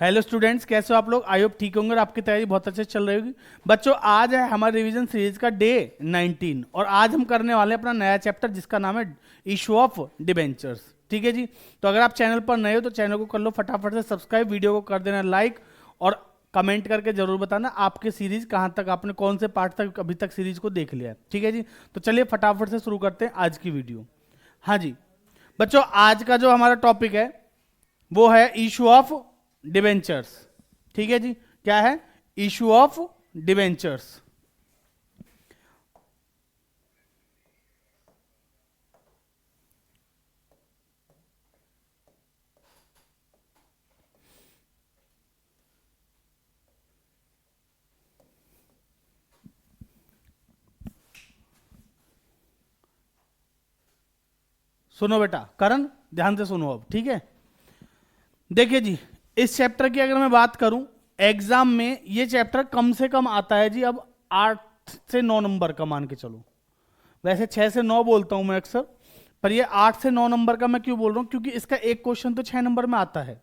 Hello students, कैसे हो आप लोग? आई होप ठीक होंगे और आपकी तैयारी बहुत अच्छे से चल रही होगी। बच्चों, आज है हमारे रिवीजन सीरीज का डे 19 और आज हम करने वाले हैं अपना नया चैप्टर जिसका नाम है इशू ऑफ डिबेंचर्स। ठीक है जी। तो अगर आप चैनल पर नए हो तो चैनल को कर लो फटाफट से सब्सक्राइब, वीडियो को कर देना लाइक और कमेंट करके जरूर बताना आपके सीरीज कहाँ तक, आपने कौन से पार्ट तक अभी तक सीरीज को देख लिया है। ठीक है जी। तो चलिए फटाफट से शुरू करते हैं आज की वीडियो। हाँ जी बच्चों, आज का जो हमारा टॉपिक है वो है इशू ऑफ डिबेंचर्स। ठीक है जी। क्या है? Issue of debentures. सुनो बेटा, करण ध्यान से सुनो अब। ठीक है, देखिए जी, इस चैप्टर की अगर मैं बात करूं, एग्जाम में ये चैप्टर कम से कम आता है जी अब 8 से 9 नंबर का मान के चलो। वैसे 6 से 9 बोलता हूं मैं अक्सर, पर ये 8 से 9 नंबर का मैं क्यों बोल रहा हूं? क्योंकि इसका एक क्वेश्चन तो 6 नंबर में आता है।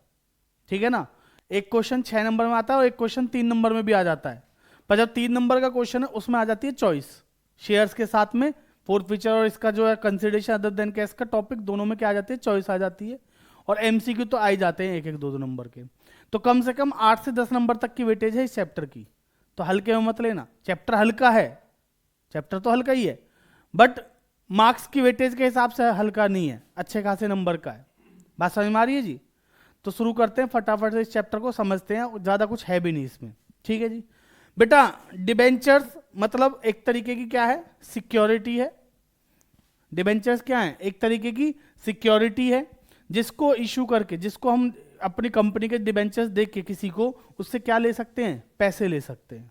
ठीक है ना? एक क्वेश्चन 6 नंबर में आता है और एक क्वेश्चन 3 नंबर में भी आ जाता है। पर जब 3 नंबर का क्वेश्चन है उसमें आ जाती है चॉइस शेयर्स के साथ में, फोर्थ फीचर और इसका जो है कंसिडरेशन अदर देन कैश का टॉपिक, दोनों में क्या आ जाती है? चॉइस आ जाती है। और एमसीक्यू तो आ ही जाते हैं एक एक दो दो नंबर के। तो कम से कम 8 से 10 नंबर तक की वेटेज है इस चैप्टर की। तो हल्के में मत लेना, चैप्टर हल्का है, चैप्टर तो हल्का ही है, बट मार्क्स की वेटेज के हिसाब से हल्का नहीं है, अच्छे खासे नंबर का है। बात समझ में आ रही है जी? तो शुरू करते हैं फटाफट से, इस चैप्टर को समझते हैं, ज़्यादा कुछ है भी नहीं इसमें। ठीक है जी। बेटा, डिबेंचर्स मतलब एक तरीके की क्या है? सिक्योरिटी है। डिबेंचर्स क्या है? एक तरीके की सिक्योरिटी है जिसको इशू करके, जिसको हम अपनी कंपनी के डिबेंचर्स देख के किसी को, उससे क्या ले सकते हैं? पैसे ले सकते हैं।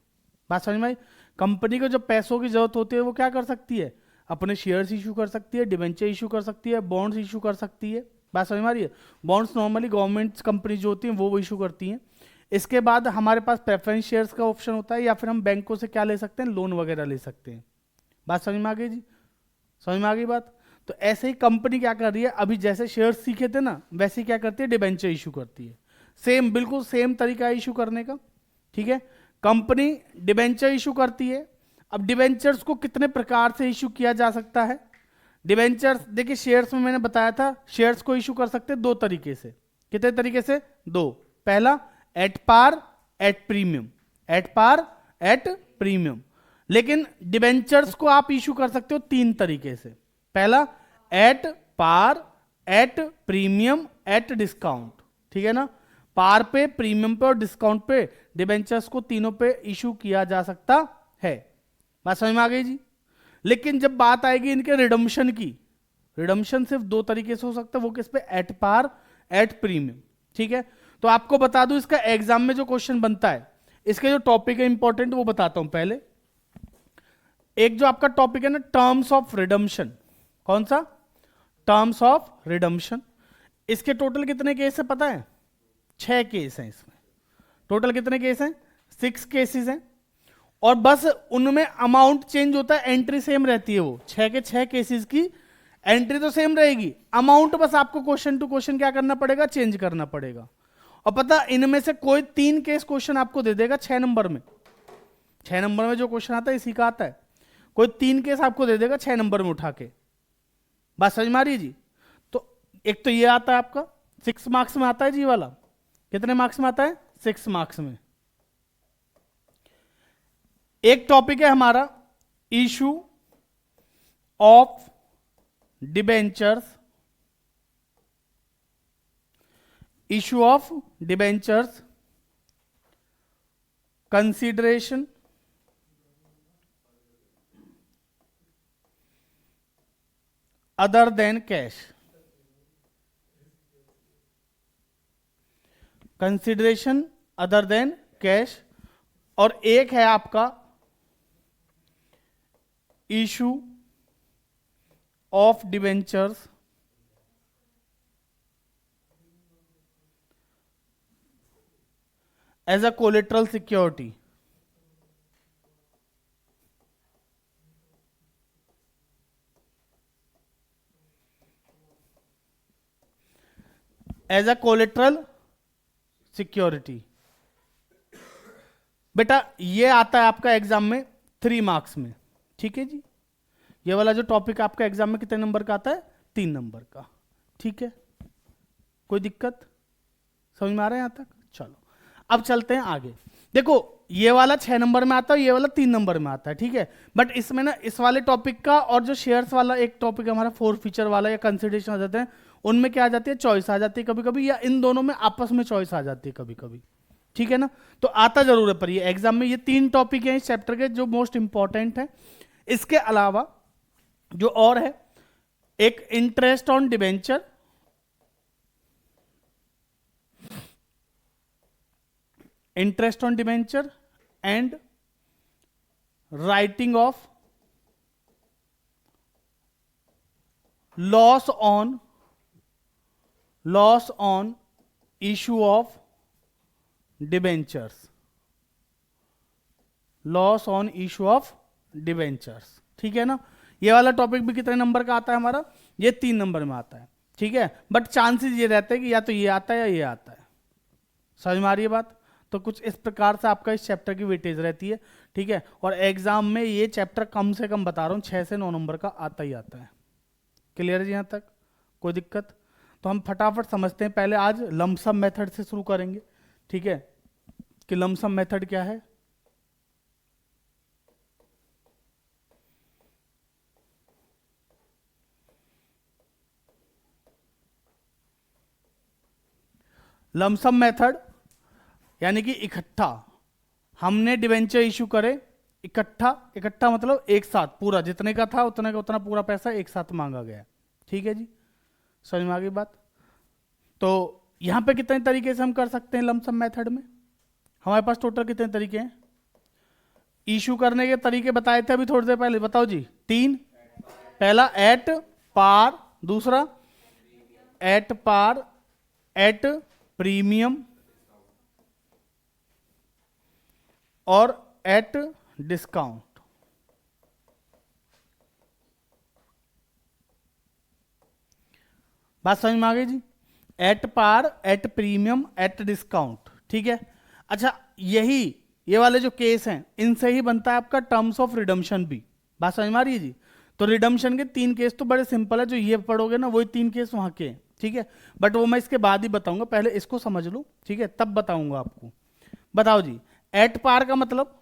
बात समझ में आई? कंपनी को जब पैसों की जरूरत होती है वो क्या कर सकती है? अपने शेयर्स इशू कर सकती है, डिबेंचर इशू कर सकती है, बॉन्ड्स इशू कर सकती है। बात समझ में आ रही है? बॉन्ड्स नॉर्मली गवर्नमेंट कंपनी जो होती हैं वो इशू करती हैं। इसके बाद हमारे पास प्रेफरेंस शेयर्स का ऑप्शन होता है, या फिर हम बैंकों से क्या ले सकते हैं? लोन वगैरह ले सकते हैं। बात समझ में आ गई जी? समझ में आ गई बात? तो ऐसे ही कंपनी क्या कर रही है, अभी जैसे शेयर सीखे थे ना, वैसे ही क्या करती है? डिबेंचर इशू करती है। सेम, बिल्कुल सेम तरीका है इशू करने का। ठीक है, कंपनी डिबेंचर इशू करती है। अब डिबेंचर्स को कितने प्रकार से इशू किया जा सकता है? डिबेंचर्स देखिए, शेयर्स में मैंने बताया था, शेयर्स को इशू कर सकते हैं दो तरीके से। कितने तरीके से? दो। पहला, at par at premium. At par at premium. लेकिन डिबेंचर्स को आप इशू कर सकते हो 3 तरीके से। पहला, at par at premium at discount. ठीक है ना? पार पे, प्रीमियम पे और डिस्काउंट पे डिबेंचर्स को तीनों पे इशू किया जा सकता है। बात समझ में आ गई जी? लेकिन जब बात आएगी इनके रिडम्पशन की, रिडम्पशन सिर्फ 2 तरीके से हो सकता है। वो किस पे? At par at premium. ठीक है, तो आपको बता दूं इसका एग्जाम में जो क्वेश्चन बनता है, इसके जो टॉपिक है इंपॉर्टेंट वो बताता हूं पहले। एक जो आपका टॉपिक है ना, टर्म्स ऑफ रिडम्पशन। कौन सा? Terms of redemption. इसके टोटल कितने केस है पता है? 6 केस हैं इसमें। टोटल कितने केस हैं? 6 केसेस हैं। और बस उनमें अमाउंट चेंज होता है, एंट्री सेम रहती है। वो 6 के 6 केसेस की एंट्री तो सेम रहेगी, अमाउंट बस आपको क्वेश्चन टू क्वेश्चन क्या करना पड़ेगा? चेंज करना पड़ेगा। और पता, इनमें से कोई 3 केस क्वेश्चन आपको दे देगा 6 नंबर में। 6 नंबर में जो क्वेश्चन आता है इसी का आता है। कोई 3 केस आपको दे देगा 6 नंबर में उठा के। बात समझ में आ रही है जी? तो एक तो ये आता है आपका 6 मार्क्स में आता है जी वाला। कितने मार्क्स में आता है? 6 मार्क्स में। एक टॉपिक है हमारा issue of debentures. Issue of debentures, consideration other than cash. Consideration other than cash. और एक है आपका issue of debentures as a collateral security. As a collateral security. बेटा ये आता है आपका एग्जाम में 3 मार्क्स में, ठीक है जी। ये वाला जो टॉपिक आपका एग्जाम में कितने नंबर का आता है? 3 नंबर का, ठीक है। कोई दिक्कत समझ में आ रहा है यहां तक? चलो अब चलते हैं आगे। देखो ये वाला 6 नंबर में आता है, ये वाला 3 नंबर में आता है, ठीक है। बट इसमें ना इस वाले टॉपिक का और जो शेयर्स वाला एक टॉपिक हमारा 4 फीचर वाला या कंसिडरेशन आ जाते हैं, उनमें क्या आ जाती है? चॉइस आ जाती है कभी कभी, या इन दोनों में आपस में चॉइस आ जाती है कभी कभी, ठीक है ना। तो आता जरूर है पर ये एग्जाम में ये 3 टॉपिक हैं इस चैप्टर के जो मोस्ट इंपॉर्टेंट है। इसके अलावा जो और है, एक interest on debenture, interest on debenture and writing of loss on issue of debentures, loss on issue of debentures, ठीक है ना। ये वाला टॉपिक भी कितने नंबर का आता है हमारा? ये 3 नंबर में आता है, ठीक है। बट चांसेस ये रहते हैं कि या तो ये आता है या ये आता है। समझ में आ रही है बात? तो कुछ इस प्रकार से आपका इस चैप्टर की वेटेज रहती है, ठीक है। और एग्जाम में ये चैप्टर कम से कम बता रहा हूं 6 से 9 नंबर का आता ही आता है। क्लियर है जी यहां तक? कोई दिक्कत? तो हम फटाफट समझते हैं। पहले आज लमसम मेथड से शुरू करेंगे, ठीक है, कि लमसम मेथड क्या है। लमसम मेथड यानी कि इकट्ठा हमने डिवेंचर इशू करे, इकट्ठा मतलब एक साथ पूरा जितने का था उतने का उतना पूरा पैसा एक साथ मांगा गया, ठीक है जी। समझ में आ गई बात? तो यहां पे कितने तरीके से हम कर सकते हैं लमसम मेथड में? हमारे पास टोटल कितने तरीके हैं? इशू करने के तरीके बताए थे अभी थोड़ी देर पहले, बताओ जी। 3। पहला एट पार, दूसरा एट पार, एट प्रीमियम और एट डिस्काउंट। बात समझ में आ गई जी? At par, at premium, at discount, ठीक है। अच्छा ये वाले जो केस हैं इनसे ही बनता है आपका टर्म्स ऑफ रिडम्पशन भी। बात समझ में आ रही है जी? तो रिडम्पशन के 3 केस तो बड़े सिंपल है, जो ये पढ़ोगे ना वही 3 केस वहां के हैं, ठीक है। बट वो मैं इसके बाद ही बताऊंगा, पहले इसको समझ लो, ठीक है, तब बताऊंगा आपको। बताओ जी, एट पार का मतलब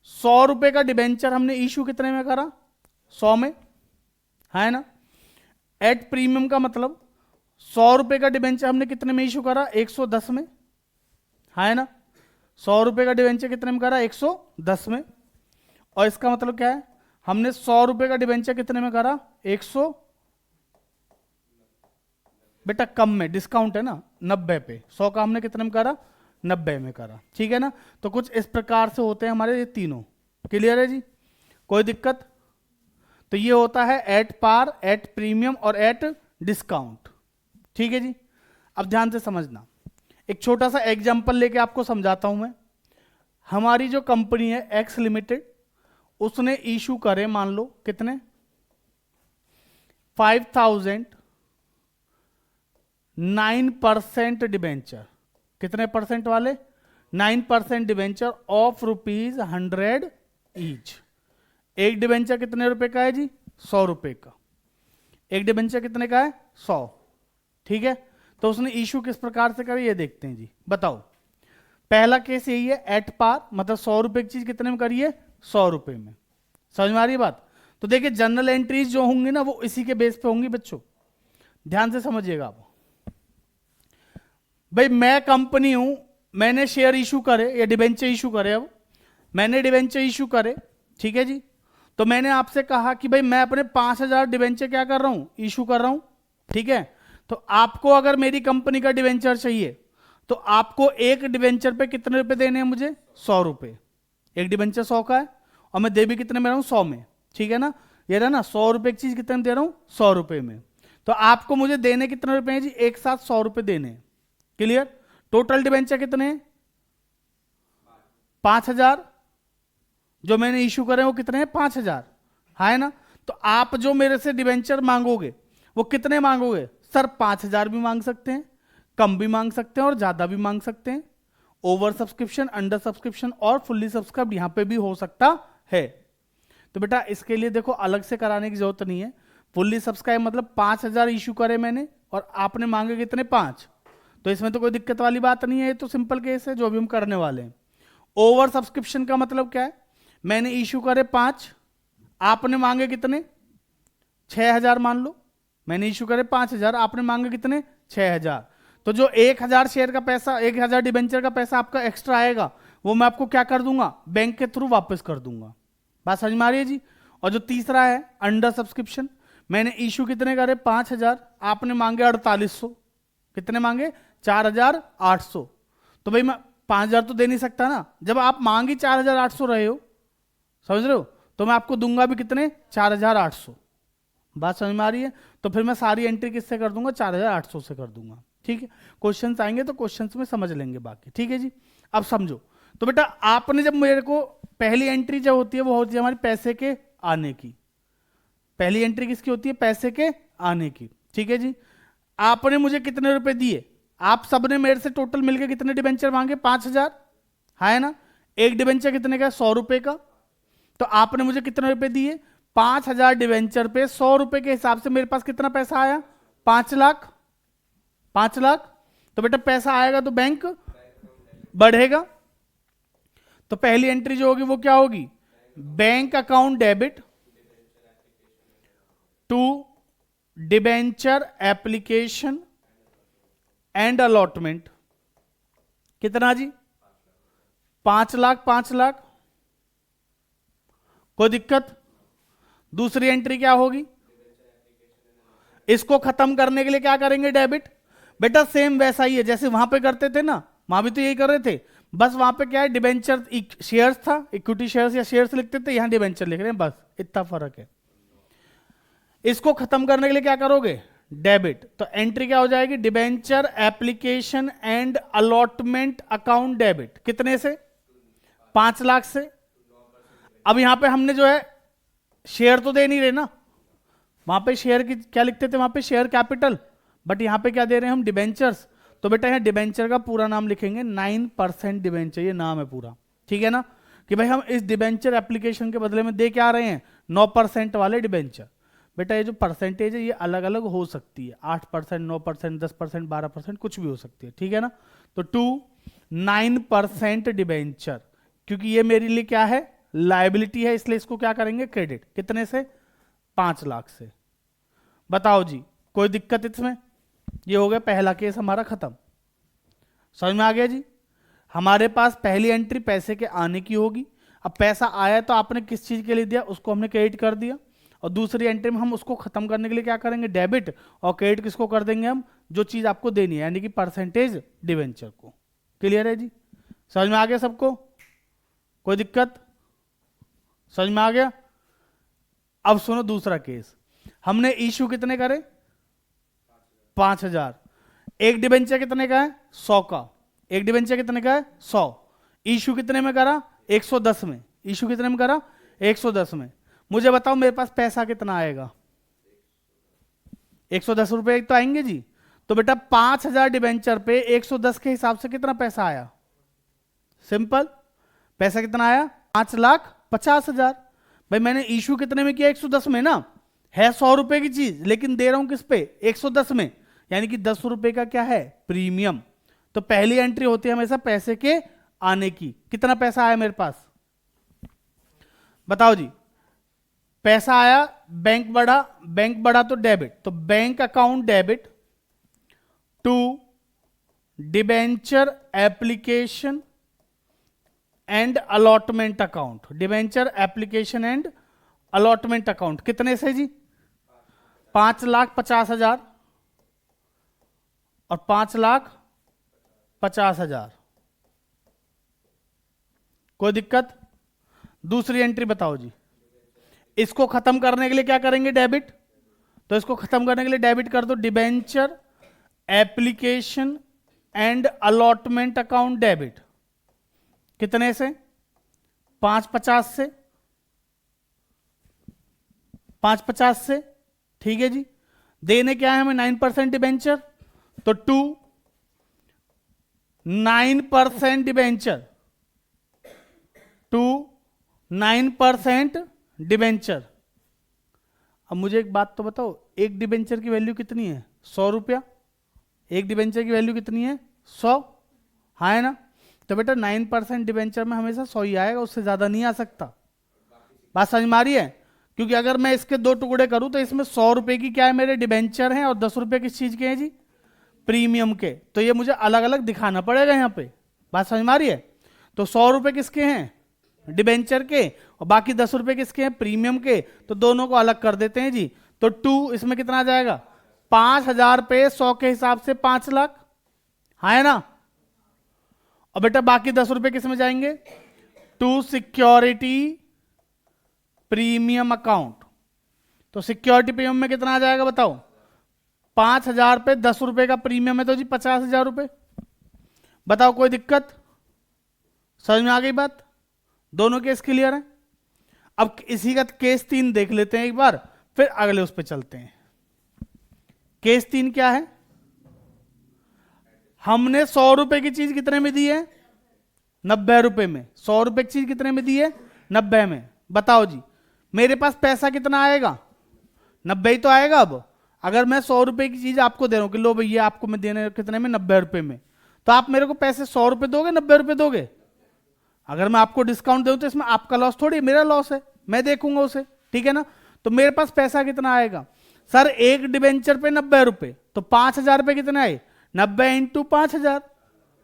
100 रुपए का डिबेंचर हमने इशू कितने में करा? 100 में, है ना। एट प्रीमियम का मतलब 100 रुपए का डिबेंचर हमने कितने में इशू करा? 110 में, है ना। 100 रुपए का डिबेंचर कितने में करा? 110 में। और इसका मतलब क्या है? हमने 100 रुपए का डिबेंचर कितने में करा? 100 बेटा कम में, डिस्काउंट है ना, 90 पे। 100 का हमने कितने में करा? 90 में करा, ठीक है ना। तो कुछ इस प्रकार से होते हैं हमारे ये तीनों। क्लियर है जी? कोई दिक्कत? तो ये होता है एट पार, एट प्रीमियम और एट डिस्काउंट, ठीक है जी। अब ध्यान से समझना, एक छोटा सा एग्जांपल लेके आपको समझाता हूं मैं। हमारी जो कंपनी है एक्स लिमिटेड, उसने इशू करे मान लो कितने? 5009% डिबेंचर। कितने परसेंट वाले? 9% डिबेंचर ऑफ ₹100 ईच। एक डिबेंचर कितने रुपए का है जी? 100 रुपए का। एक डिबेंचर कितने का है? 100, ठीक है। तो उसने इशू किस प्रकार से करी ये देखते हैं जी। बताओ, पहला केस यही है, एट पार मतलब 100 रुपए की चीज कितने में करी है? 100 रुपए में। समझ में आ रही है बात? तो देखिए जनरल एंट्रीज जो होंगी ना वो इसी के बेस पे होंगी बच्चों, ध्यान से समझिएगा आप। भाई मैं कंपनी हूं, मैंने शेयर इशू करे या डिबेंचर इशू करे। अब मैंने डिबेंचर इशू करे, ठीक है जी। तो मैंने आपसे कहा कि भाई मैं अपने 5000 डिबेंचर क्या कर रहा हूं? इशू कर रहा हूं, ठीक है। तो आपको अगर मेरी कंपनी का डिबेंचर चाहिए तो आपको एक डिबेंचर पे कितने रुपए देने हैं मुझे? 100 रुपए। एक डिबेंचर 100 का है और मैं दे भी कितने में रहा हूं? 100 में, ठीक है ना। ये रहा ना 100 रुपए की चीज कितने में दे रहा हूं? 100 रुपए में। तो आपको मुझे देने कितने रुपए हैं जी? एक साथ 100 रुपए देने। क्लियर? टोटल डिबेंचर कितने हैं? 5000। जो मैंने इशू करे वो कितने हैं? 5000, है ना। तो आप जो मेरे से डिबेंचर मांगोगे वो कितने मांगोगे? सर 5000 भी मांग सकते हैं, कम भी मांग सकते हैं और ज्यादा भी मांग सकते हैं। ओवर सब्सक्रिप्शन, अंडर सब्सक्रिप्शन और फुल्ली सब्सक्राइब यहां पे भी हो सकता है। तो बेटा इसके लिए देखो अलग से कराने की जरूरत नहीं है। फुल्ली सब्सक्राइब मतलब 5,000 इशू करे मैंने और आपने मांगे कितने 5, तो इसमें तो कोई दिक्कत वाली बात नहीं है, ये तो सिंपल केस है जो अभी हम करने वाले हैं। ओवर सब्सक्रिप्शन का मतलब क्या है, मैंने इशू करे 5, आपने मांगे कितने 6,000 मान लो, मैंने इशू करे 5,000, आपने मांगे कितने 6,000, तो जो 1,000 शेयर का पैसा, 1,000 डिबेंचर का पैसा आपका एक्स्ट्रा आएगा वो मैं आपको क्या कर दूंगा, बैंक के थ्रू वापस कर दूंगा। बात समझ में आ रही है जी। और जो तीसरा है अंडर सब्सक्रिप्शन, मैंने इशू कितने करे 5,000, आपने मांगे 4,800, कितने मांगे 4,800, तो भाई मैं 5,000 तो दे नहीं सकता ना, जब आप मांगी 4,800 रहे हो, समझ रहे हो, तो मैं आपको दूंगा भी कितने 4,800। बात समझ में आ रही है। तो फिर मैं सारी एंट्री किससे कर दूंगा 4,800 से कर दूंगा। ठीक है, क्वेश्चंस आएंगे तो क्वेश्चंस में समझ लेंगे बाकी। ठीक है जी, अब समझो। तो बेटा आपने जब मेरे को पहली एंट्री जो होती है वो होती है हमारी पैसे के आने की, पहली एंट्री किसकी होती है पैसे के आने की। ठीक है जी, आपने मुझे कितने रुपए दिए, आप सबने मेरे से टोटल मिलकर कितने डिबेंचर मांगे 5,000, है ना, एक डिबेंचर कितने का 100 रुपए का, तो आपने मुझे कितने रुपए दिए 5,000 डिबेंचर पे 100 रुपए के हिसाब से मेरे पास कितना पैसा आया 5 लाख, 5 लाख। तो बेटा पैसा आएगा तो बैंक बढ़ेगा, तो पहली एंट्री जो होगी वो क्या होगी, bank account debit to debenture application and allotment, कितना जी 5 लाख, 5 लाख, कोई दिक्कत। दूसरी एंट्री क्या होगी, इसको खत्म करने के लिए क्या करेंगे डेबिट, बेटा सेम वैसा ही है जैसे वहां पे करते थे ना, वहां भी तो यही कर रहे थे, बस वहां पे क्या है डिबेंचर शेयर्स था, इक्विटी शेयर्स या शेयर्स लिखते थे, यहां डिबेंचर लिख रहे हैं, बस इतना फर्क है। इसको खत्म करने के लिए क्या करोगे डेबिट, तो एंट्री क्या हो जाएगी debenture application and allotment account debit, कितने से 5 लाख से। अब यहां पे हमने जो है शेयर तो दे नहीं रहे ना, वहां पे शेयर की क्या लिखते थे वहां पे शेयर कैपिटल, बट यहां पे क्या दे रहे हैं हम डिबेंचर्स, तो बेटा यहां डिबेंचर का पूरा नाम लिखेंगे 9% डिबेंचर, ये नाम है पूरा। ठीक है ना, कि भाई हम इस डिबेंचर एप्लीकेशन के बदले में दे क्या रहे हैं 9% वाले डिबेंचर। बेटा ये जो परसेंटेज है ये अलग अलग हो सकती है, 8%, 9%, 10%, 12%, कुछ भी हो सकती है। ठीक है ना, तो 9% डिबेंचर, क्योंकि ये मेरे लिए क्या है लायबिलिटी है, इसलिए इसको क्या करेंगे क्रेडिट, कितने से 5 लाख से। बताओ जी कोई दिक्कत इसमें, ये हो गया पहला केस हमारा खत्म। समझ में आ गया जी, हमारे पास पहली एंट्री पैसे के आने की होगी, अब पैसा आया तो आपने किस चीज के लिए दिया उसको हमने क्रेडिट कर दिया, और दूसरी एंट्री में हम उसको खत्म करने के लिए क्या करेंगे डेबिट, और क्रेडिट किसको कर देंगे हम जो चीज आपको देनी है, यानी कि परसेंटेज डिवेंचर को। क्लियर है जी, समझ में आ गया सबको, कोई दिक्कत, समझ में आ गया। अब सुनो दूसरा केस, हमने इशू कितने करे 5,000, एक डिबेंचर कितने का है 100 का, एक डिबेंचर कितने का है 100, इशू कितने में करा 110 में, इशू कितने में करा 110 में। मुझे बताओ मेरे पास पैसा कितना आएगा 110 रुपए तो आएंगे जी, तो बेटा 5,000 डिबेंचर पे 110 के हिसाब से कितना पैसा आया, सिंपल पैसा कितना आया 5,50,000। भाई मैंने इशू कितने में किया 110 में ना, है 100 रुपए की चीज लेकिन दे रहा हूं किस पे 110 में, यानी कि 10 रुपए का क्या है प्रीमियम। तो पहली एंट्री होती है हमेशा पैसे के आने की, कितना पैसा आया मेरे पास बताओ जी, पैसा आया, बैंक बढ़ा तो डेबिट, तो bank account debit to debenture application and allotment account, debenture application and allotment account, कितने से जी 5,50,000 और 5,50,000, कोई दिक्कत। दूसरी एंट्री बताओ जी, इसको खत्म करने के लिए क्या करेंगे डेबिट, तो इसको खत्म करने के लिए डेबिट कर दो debenture application and allotment account debit, कितने से 5,50 से, 5,50 से। ठीक है जी, देने क्या है हमें 9% डिबेंचर, तो 9% डिबेंचर टू 9% डिबेंचर। अब मुझे एक बात तो बताओ, एक डिबेंचर की वैल्यू कितनी है? 100 रुपया। एक डिबेंचर की वैल्यू कितनी है? 100। हाँ है ना? तो बेटा 9% डिबेंचर में हमेशा 100 ही आएगा, उससे ज्यादा नहीं आ सकता। बात समझ में आ रही है? क्योंकि अगर मैं इसके दो टुकड़े करूं तो इसमें 100 रुपए की क्या है, मेरे डिबेंचर हैं, और 10 रुपए किस चीज के हैं जी? प्रीमियम के। तो ये मुझे अलग अलग दिखाना पड़ेगा यहाँ पे। बात समझ में आ रही है? तो 100 रुपए किसके हैं? डिबेंचर के, और बाकी 10 रुपए किसके हैं? प्रीमियम के। तो दोनों को अलग कर देते हैं जी। तो 2 इसमें कितना आ जाएगा? 5,000 पे 100 के हिसाब से 5 लाख। हाँ है ना? और बेटा बाकी 10 रुपए किस में जाएंगे? To security premium account. तो सिक्योरिटी प्रीमियम में कितना आ जाएगा बताओ? 5,000 पे 10 रुपए का प्रीमियम है तो जी 50,000 रुपए। बताओ कोई दिक्कत? समझ में आ गई बात? दोनों केस क्लियर है? अब इसी का केस 3 देख लेते हैं एक बार, फिर अगले उस पर चलते हैं। केस 3 क्या है? हमने 100 रुपए की चीज कितने में दी है? 90 रुपए में। 100 रुपए की चीज कितने में दी है? 90 में। बताओ जी मेरे पास पैसा कितना आएगा? 90 ही तो आएगा। अब अगर मैं 100 रुपए की चीज आपको दे रहा हूं कि लो भैया आपको मैं देने कितने में? 90 रुपए में। तो आप मेरे को पैसे 100 रुपए दोगे, 90 रुपए दोगे? अगर मैं आपको डिस्काउंट दूं तो इसमें आपका लॉस थोड़ी, मेरा लॉस है, मैं देखूंगा उसे। ठीक है ना? तो मेरे पास पैसा कितना आएगा सर? एक डिबेंचर पे 90 रुपए, तो 5,000 रुपए कितने आए? 90 इंटू 5,000,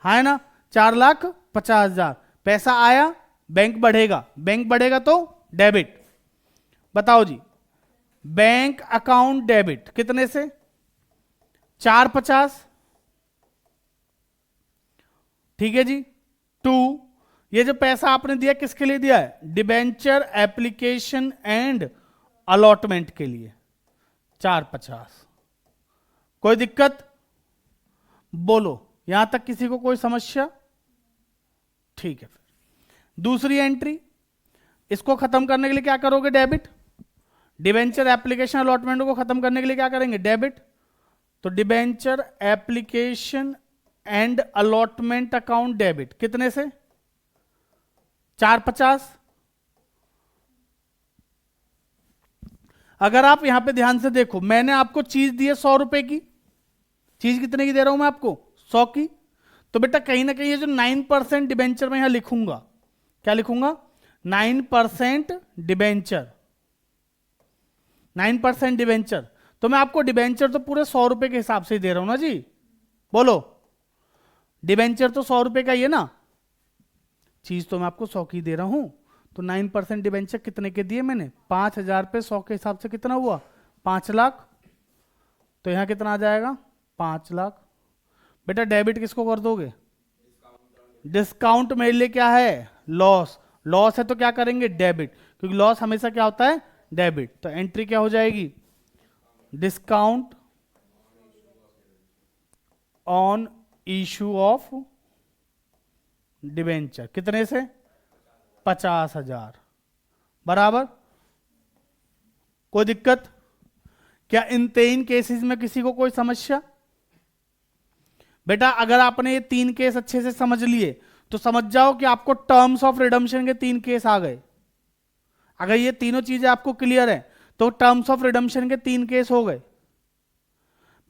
है ना? 4,50,000 पैसा आया। बैंक बढ़ेगा, बैंक बढ़ेगा तो डेबिट। बताओ जी बैंक अकाउंट डेबिट कितने से? 450। ठीक है जी। 2 ये जो पैसा आपने दिया किसके लिए दिया है? डिबेंचर एप्लीकेशन एंड अलॉटमेंट के लिए 450। कोई दिक्कत? बोलो यहां तक किसी को कोई समस्या? ठीक है। फिर दूसरी एंट्री, इसको खत्म करने के लिए क्या करोगे? डेबिट। डिबेंचर एप्लीकेशन अलॉटमेंट को खत्म करने के लिए क्या करेंगे? डेबिट। तो debenture application and allotment account debit कितने से? 450। अगर आप यहां पे ध्यान से देखो, मैंने आपको चीज दी है 100 रुपए की। चीज कितने की दे रहा हूं मैं आपको? 100 की। तो बेटा कहीं ना कहीं ये जो 9% डिबेंचर में यहां लिखूंगा, क्या लिखूंगा? 9% डिबेंचर। 9% डिबेंचर। तो मैं आपको डिबेंचर तो पूरे 100 रुपए के हिसाब से ही दे रहा हूं ना जी। बोलो डिबेंचर तो 100 रुपए का ही है ना? चीज तो मैं आपको 100 की दे रहा हूं। तो 9% डिबेंचर कितने के दिए मैंने? 5,000 पे 100 के हिसाब से कितना हुआ? 5 लाख। तो यहां कितना आ जाएगा? 5 लाख। बेटा डेबिट किसको कर दोगे? डिस्काउंट मेरे लिए क्या है? लॉस। लॉस है तो क्या करेंगे? डेबिट, क्योंकि लॉस हमेशा क्या होता है? डेबिट। तो एंट्री क्या हो जाएगी? Discount on issue of debenture कितने से? 50,000 बराबर। कोई दिक्कत? क्या इन 3 केसेस में किसी को कोई समस्या? बेटा अगर आपने ये 3 केस अच्छे से समझ लिए तो समझ जाओ कि आपको टर्म्स ऑफ रिडम्पशन के 3 केस आ गए। अगर ये तीनों चीजें आपको क्लियर है तो टर्म्स ऑफ रिडम्पशन के 3 केस हो गए।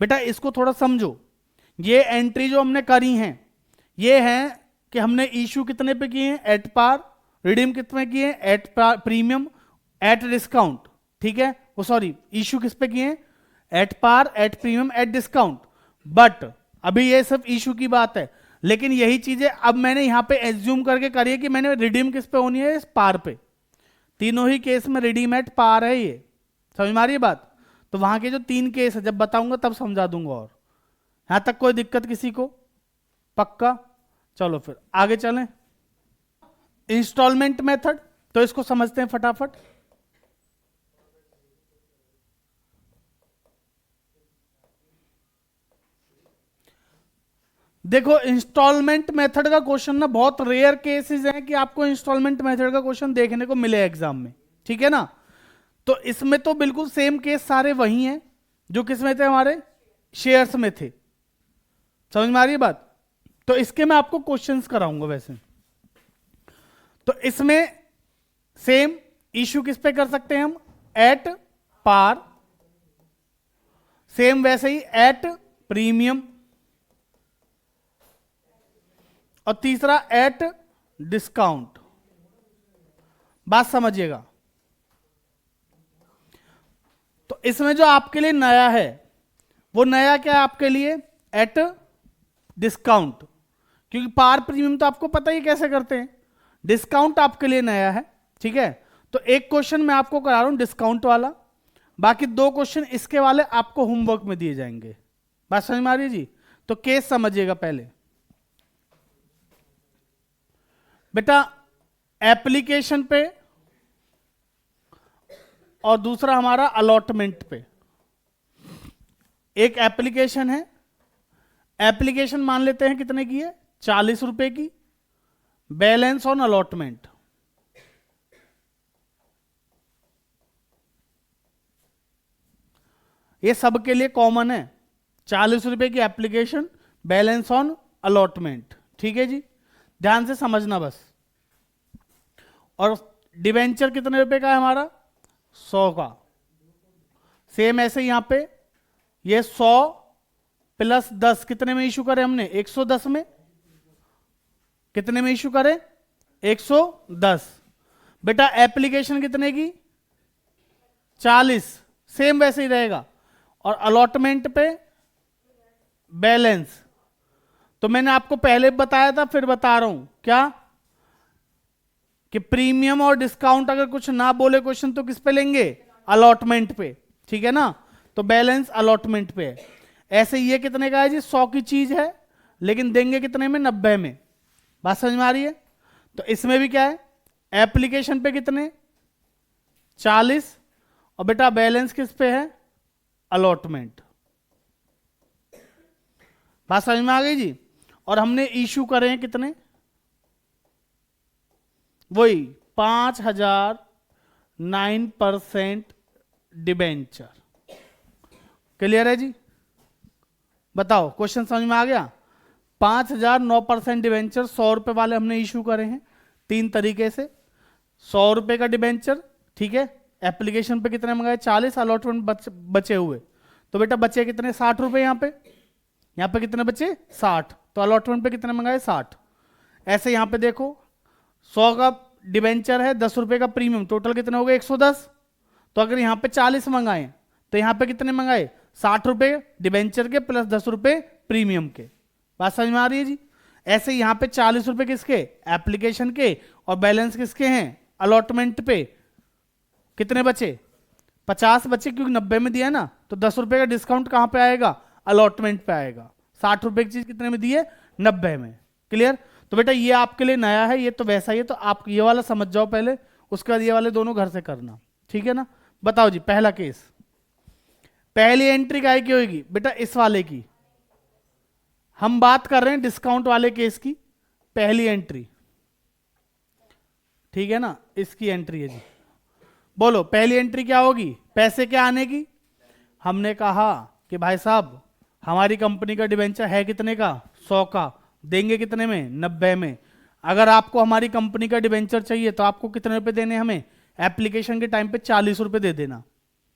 बेटा इसको थोड़ा समझो। ये एंट्री जो हमने करी हैं ये है कि हमने इशू कितने पे किए हैं? At par. रिडीम कितने किए हैं? At premium at discount. ठीक है, वो सॉरी इशू किस पे किए हैं? At par, at premium, at discount. But अभी ये सब इशू की बात है, लेकिन यही चीजें अब मैंने यहां पे एज्यूम करके करी है कि मैंने रिडीम किस पे होनी है? पार पे। तीनों ही केस में रिडीम एट पार है। ये समझ में आ रही है बात? तो वहां के जो 3 केस है जब बताऊंगा तब समझा दूंगा। और यहां तक कोई दिक्कत किसी को? पक्का? चलो फिर आगे चलें। इंस्टॉलमेंट मेथड, तो इसको समझते हैं फटाफट। देखो इंस्टॉलमेंट मेथड का क्वेश्चन ना बहुत रेयर केसेस हैं कि आपको इंस्टॉलमेंट मेथड का क्वेश्चन देखने को मिले एग्जाम में। ठीक है ना? तो इसमें तो बिल्कुल सेम केस सारे वही हैं जो किस में थे? हमारे शेयर्स में थे। समझ में आ रही है बात? तो इसके मैं आपको क्वेश्चंस कराऊंगा वैसे। तो इसमें सेम इशू किस पे कर सकते हैं हम, एट पार, सेम वैसे ही एट प्रीमियम, और तीसरा एट डिस्काउंट। बात समझिएगा। तो इसमें जो आपके लिए नया है वो नया क्या है आपके लिए, एट डिस्काउंट, क्योंकि पार प्रीमियम तो आपको पता ही कैसे करते हैं, डिस्काउंट आपके लिए नया है, ठीक है। तो एक क्वेश्चन मैं आपको करा रहा हूं डिस्काउंट वाला, बाकी 2 क्वेश्चन इसके वाले आपको होमवर्क में दिए जाएंगे। बात समझ में आ रही है जी। तो केस समझिएगा पहले बेटा, एप्लीकेशन पे और दूसरा हमारा अलॉटमेंट पे। एक एप्लीकेशन है, एप्लीकेशन मान लेते हैं कितने की है, 40 रुपए की, बैलेंस ऑन अलॉटमेंट। ये सबके लिए कॉमन है, 40 रुपए की एप्लीकेशन, बैलेंस ऑन अलॉटमेंट, ठीक है जी, ध्यान से समझना बस। और डिवेंचर कितने रुपए का है हमारा, 100 का। सेम ऐसे यहां पे ये 100 प्लस 10 कितने में इशू करे हमने, 110 में। कितने में इशू करे, 110। बेटा एप्लीकेशन कितने की, 40, सेम वैसे ही रहेगा। और अलॉटमेंट पे बैलेंस, तो मैंने आपको पहले बताया था फिर बता रहा हूं क्या, कि प्रीमियम और डिस्काउंट अगर कुछ ना बोले क्वेश्चन तो किस पे लेंगे, अलॉटमेंट पे, ठीक है ना। तो बैलेंस अलॉटमेंट पे है। ऐसे ये कितने का है जी, 100 की चीज है लेकिन देंगे कितने में, 90 में। बात समझ में आ रही है। तो इसमें भी क्या है, एप्लीकेशन पे कितने, 40, और बेटा बैलेंस किस पे है, अलॉटमेंट। बात समझ में आ गई जी। और हमने इशू करे हैं कितने, वही 5,009% डिबेंचर। क्लियर है जी। बताओ क्वेश्चन समझ में आ गया। 5,009% डिबेंचर 100 रुपए वाले हमने इशू करे हैं 3 तरीके से। 100 रुपए का डिबेंचर, ठीक है, एप्लीकेशन पे कितने मंगाए, 40, अलॉटमेंट बचे हुए, तो बेटा बचे कितने, 60 रुपए। यहाँ पे कितने बचे, 60, तो अलॉटमेंट पे कितने मंगाए, 60। ऐसे यहां पे देखो 100 का डिबेंचर है, 10 रुपए का प्रीमियम, टोटल कितने हो गए, 110। तो अगर यहां पे 40 मंगाए तो यहां पे कितने मंगाए, 60 रुपए डिबेंचर के प्लस 10 रुपए प्रीमियम के। बात समझ में आ रही है जी। ऐसे यहां पे 40 रुपए किसके, एप्लीकेशन के, और बैलेंस किसके हैं, अलॉटमेंट पे। कितने बचे, 50 बचे, क्योंकि 90 में दिया ना, तो 10 रुपए का डिस्काउंट कहां पे आएगा, अलॉटमेंट पे आएगा। 60 रुपए की चीज कितने में दी है, 90 में। क्लियर। तो बेटा ये आपके लिए नया है, ये तो वैसा ही है, तो आप ये वाला समझ जाओ पहले, उसके बाद ये वाले दोनों घर से करना, ठीक है ना। बताओ जी पहला केस, पहली एंट्री काय की होगी बेटा, इस वाले की। हम बात कर रहे हैं डिस्काउंट वाले केस की, पहली एंट्री, ठीक है ना, इसकी एंट्री है जी। बोलो पहली एंट्री क्या होगी, पैसे क्या आने की। हमने कहा कि भाई साहब हमारी कंपनी का डिबेंचर है कितने का, 100 का, देंगे कितने में, 90 में। अगर आपको हमारी कंपनी का डिबेंचर चाहिए तो आपको कितने रुपए देने, हमें एप्लीकेशन के टाइम पे 40 रुपए दे देना,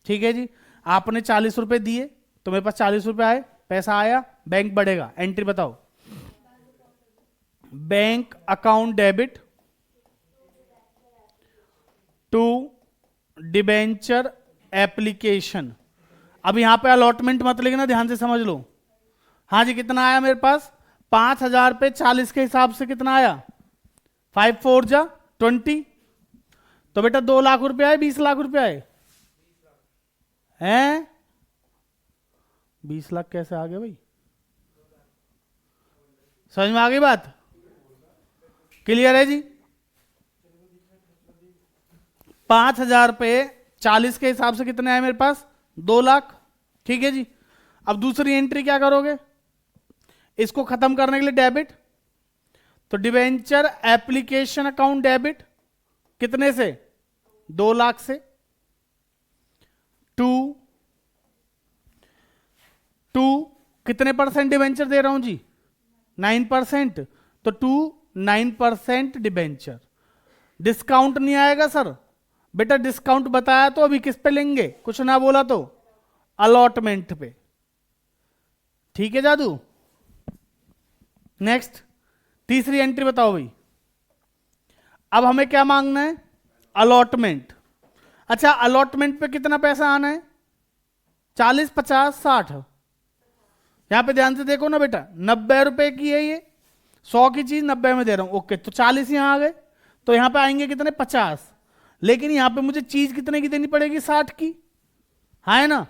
ठीक है जी। आपने 40 रुपए दिए तो मेरे पास 40 रुपए आए, पैसा आया, बैंक बढ़ेगा। एंट्री बताओ, bank account debit to debenture application. अब यहां पे अलॉटमेंट मत लिखना, ध्यान से समझ लो। हाँ जी कितना आया मेरे पास, 5,000 पे 40 के हिसाब से कितना आया, 5 4 जा 20, तो बेटा 2 लाख रुपए आए, 20 लाख रुपए आए हैं। 20 लाख कैसे आ गए भाई, समझ में आ गई बात, क्लियर है जी। 5,000 पे 40 के हिसाब से कितने आए मेरे पास, 2 लाख, ठीक है जी। अब दूसरी एंट्री क्या करोगे, इसको खत्म करने के लिए डेबिट, तो डिवेंचर एप्लीकेशन अकाउंट डेबिट कितने से, 2 लाख से, टू कितने % डिवेंचर दे रहा हूं जी, 9%, तो 9% डिबेंचर। डिस्काउंट नहीं आएगा सर, बेटा डिस्काउंट बताया तो अभी किस पे लेंगे, कुछ ना बोला तो अलॉटमेंट पे। ठीक है जादू। नेक्स्ट तीसरी एंट्री बताओ भाई। अब हमें क्या मांगना है, अलॉटमेंट। अच्छा अलॉटमेंट पे कितना पैसा आना है, 40, 50, 60। यहां पे ध्यान से देखो ना बेटा, 90 रुपए की है ये, 100 की चीज 90 में दे रहा हूं, ओके तो 40 यहां आ गए, तो यहां पे आएंगे कितने, 50। लेकिन यहां पे मुझे चीज कितने की देनी पड़ेगी, 60 की, है ना।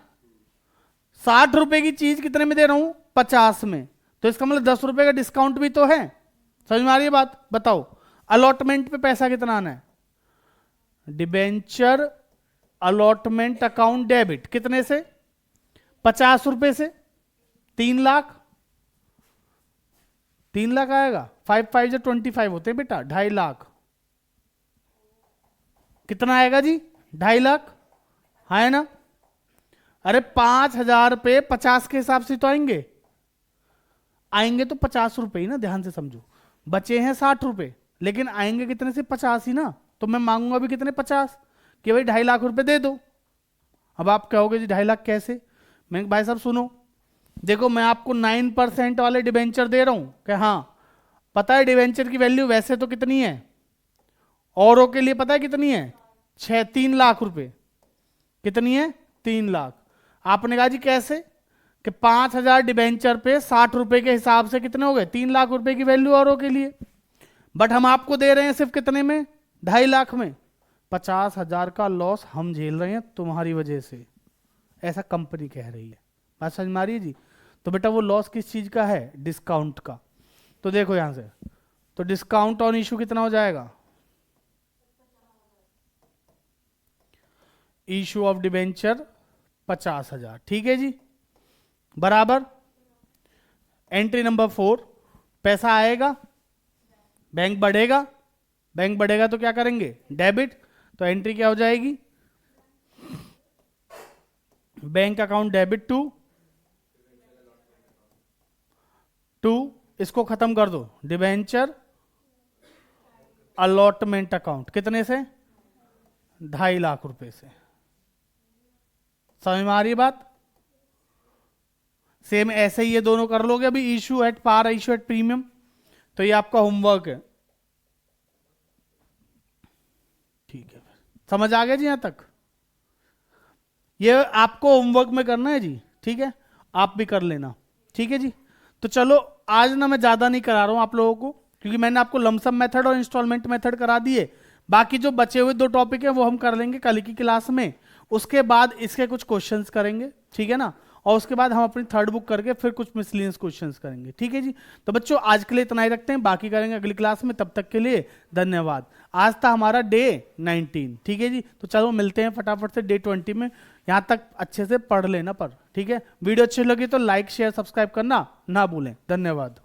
60 रुपए की चीज कितने में दे रहा हूं, 50 में, तो इसका मतलब 10 रुपए का डिस्काउंट भी तो है। समझ में आ रही है बात, बताओ अलॉटमेंट पे पैसा कितना आना है, डिबेंचर अलॉटमेंट अकाउंट डेबिट कितने से, 50 रुपए से, 3 लाख, 3 लाख आएगा, 5 5 जो 25 होते हैं बेटा, 2.5 लाख। कितना आएगा जी, 2.5 लाख, है ना। अरे 5,000 रुपए 50 के हिसाब से तो आएंगे, आएंगे तो 50 रुपए ही ना, ध्यान से समझो, बचे हैं 60 रुपए, लेकिन आएंगे कितने से, 50 ही ना। तो मैं मांगूंगा भी कितने, 50, कि भाई 2.5 लाख रुपए दे दो। अब आप कहोगे जी 2.5 लाख कैसे, मैं भाई साहब सुनो, देखो मैं आपको 9% वाले डिबेंचर दे रहा हूं कि हाँ, पता है डिबेंचर की वैल्यू वैसे तो कितनी है, औरों के लिए पता है कितनी है, 3 लाख रुपए। कितनी है, 3 लाख। आपने कहा जी कैसे, कि 5,000 डिबेंचर पे 60 रुपए के हिसाब से कितने हो गए, 3 लाख रुपए की वैल्यू औरों के लिए। बट हम आपको दे रहे हैं सिर्फ कितने में, 2.5 लाख में। 50,000 का लॉस हम झेल रहे हैं तुम्हारी वजह से, ऐसा कंपनी कह रही है। बात समझ में आ रही है जी। तो बेटा वो लॉस किस चीज का है, डिस्काउंट का। तो देखो यहां से, तो डिस्काउंट ऑन इशू कितना हो जाएगा, इशू ऑफ डिबेंचर 50,000, ठीक है जी, बराबर। एंट्री नंबर 4, पैसा आएगा, बैंक बढ़ेगा, बैंक बढ़ेगा तो क्या करेंगे, डेबिट। तो एंट्री क्या हो जाएगी, बैंक अकाउंट डेबिट टू, इसको खत्म कर दो, डिबेंचर अलॉटमेंट अकाउंट कितने से, 2.5 लाख रुपए से। समझ में आ रही है बात। सेम ऐसे ही ये दोनों कर लोगे। अभी issue at par, issue at premium, तो ये आपका होमवर्क है, ठीक है। समझ आ गया जी यहां तक, ये आपको होमवर्क में करना है जी, ठीक है, आप भी कर लेना, ठीक है जी। तो चलो आज ना मैं ज्यादा नहीं करा रहा हूं आप लोगों को, क्योंकि मैंने आपको लमसम मेथड और इंस्टॉलमेंट मेथड करा दिए। बाकी जो बचे हुए 2 टॉपिक है वो हम कर लेंगे कल की क्लास में, उसके बाद इसके कुछ क्वेश्चंस करेंगे, ठीक है ना। और उसके बाद हम अपनी थर्ड बुक करके फिर कुछ मिसलिनियस क्वेश्चंस करेंगे, ठीक है जी। तो बच्चों आज के लिए इतना ही रखते हैं, बाकी करेंगे अगली क्लास में। तब तक के लिए धन्यवाद। आज था हमारा डे 19, ठीक है जी। तो चलो मिलते हैं फटाफट से डे 20 में। यहां तक अच्छे से पढ़ लेना पर, ठीक है। वीडियो अच्छी लगी तो लाइक शेयर सब्सक्राइब करना ना भूलें। धन्यवाद।